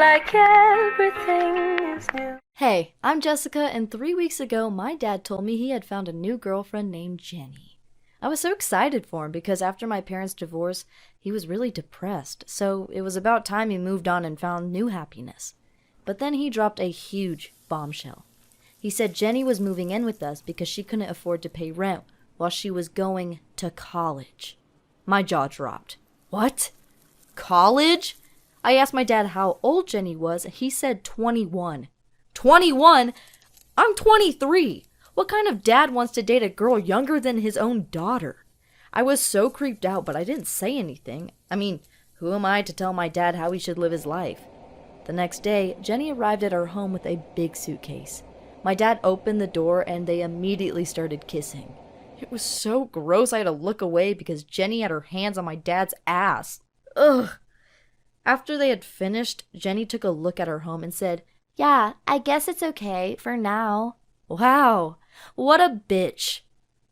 like everything is new. Hey, I'm Jessica, and 3 weeks ago, my dad told me he had found a new girlfriend named Jenny. I was so excited for him because after my parents' divorce, he was really depressed, so it was about time he moved on and found new happiness. But then he dropped a huge bombshell. He said Jenny was moving in with us because she couldn't afford to pay rent while she was going to college. My jaw dropped. What? College? I asked my dad how old Jenny was, and he said 21. 21? I'm 23. What kind of dad wants to date a girl younger than his own daughter? I was so creeped out, but I didn't say anything. I mean, who am I to tell my dad how he should live his life? The next day, Jenny arrived at our home with a big suitcase. My dad opened the door and they immediately started kissing. It was so gross I had to look away because Jenny had her hands on my dad's ass. Ugh. After they had finished, Jenny took a look at her home and said, "Yeah, I guess it's okay for now." Wow, what a bitch.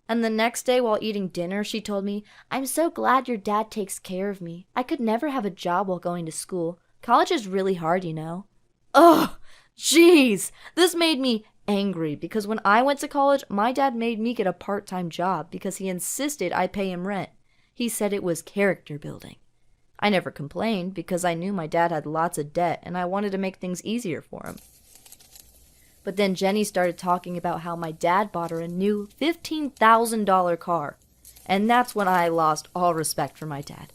And the next day while eating dinner, she told me, "I'm so glad your dad takes care of me. I could never have a job while going to school. College is really hard, you know." Ugh, jeez, this made me angry because when I went to college, my dad made me get a part-time job because he insisted I pay him rent. He said it was character building. I never complained because I knew my dad had lots of debt and I wanted to make things easier for him. But then Jenny started talking about how my dad bought her a new $15,000 car. And that's when I lost all respect for my dad.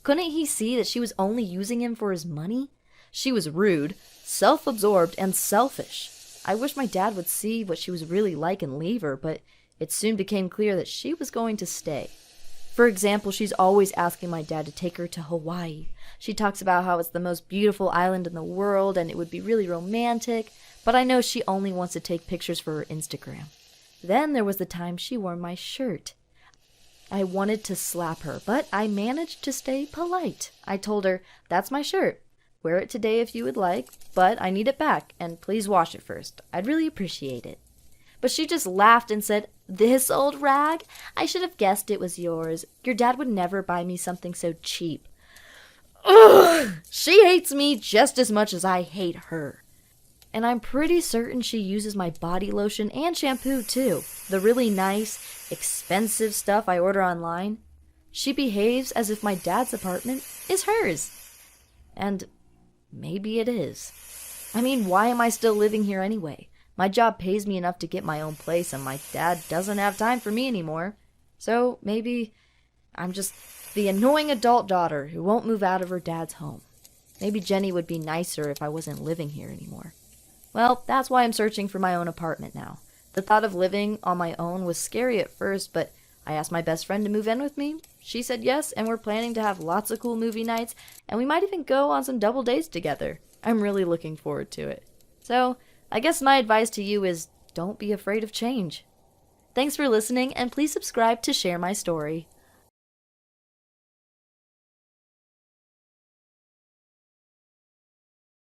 Couldn't he see that she was only using him for his money? She was rude, self-absorbed, and selfish. I wish my dad would see what she was really like and leave her, but it soon became clear that she was going to stay. For example, she's always asking my dad to take her to Hawaii. She talks about how it's the most beautiful island in the world and it would be really romantic, but I know she only wants to take pictures for her Instagram. Then there was the time she wore my shirt. I wanted to slap her, but I managed to stay polite. I told her, "That's my shirt. Wear it today if you would like, but I need it back, and please wash it first. I'd really appreciate it." But she just laughed and said, "This old rag? I should have guessed it was yours. Your dad would never buy me something so cheap." Ugh! She hates me just as much as I hate her. And I'm pretty certain she uses my body lotion and shampoo too. The really nice, expensive stuff I order online. She behaves as if my dad's apartment is hers. And maybe it is. I mean, why am I still living here anyway? My job pays me enough to get my own place, and my dad doesn't have time for me anymore. So maybe I'm just the annoying adult daughter who won't move out of her dad's home. Maybe Jenny would be nicer if I wasn't living here anymore. Well, that's why I'm searching for my own apartment now. The thought of living on my own was scary at first, but I asked my best friend to move in with me. She said yes, and we're planning to have lots of cool movie nights, and we might even go on some double dates together. I'm really looking forward to it. So, I guess my advice to you is don't be afraid of change. Thanks for listening, and please subscribe to share my story.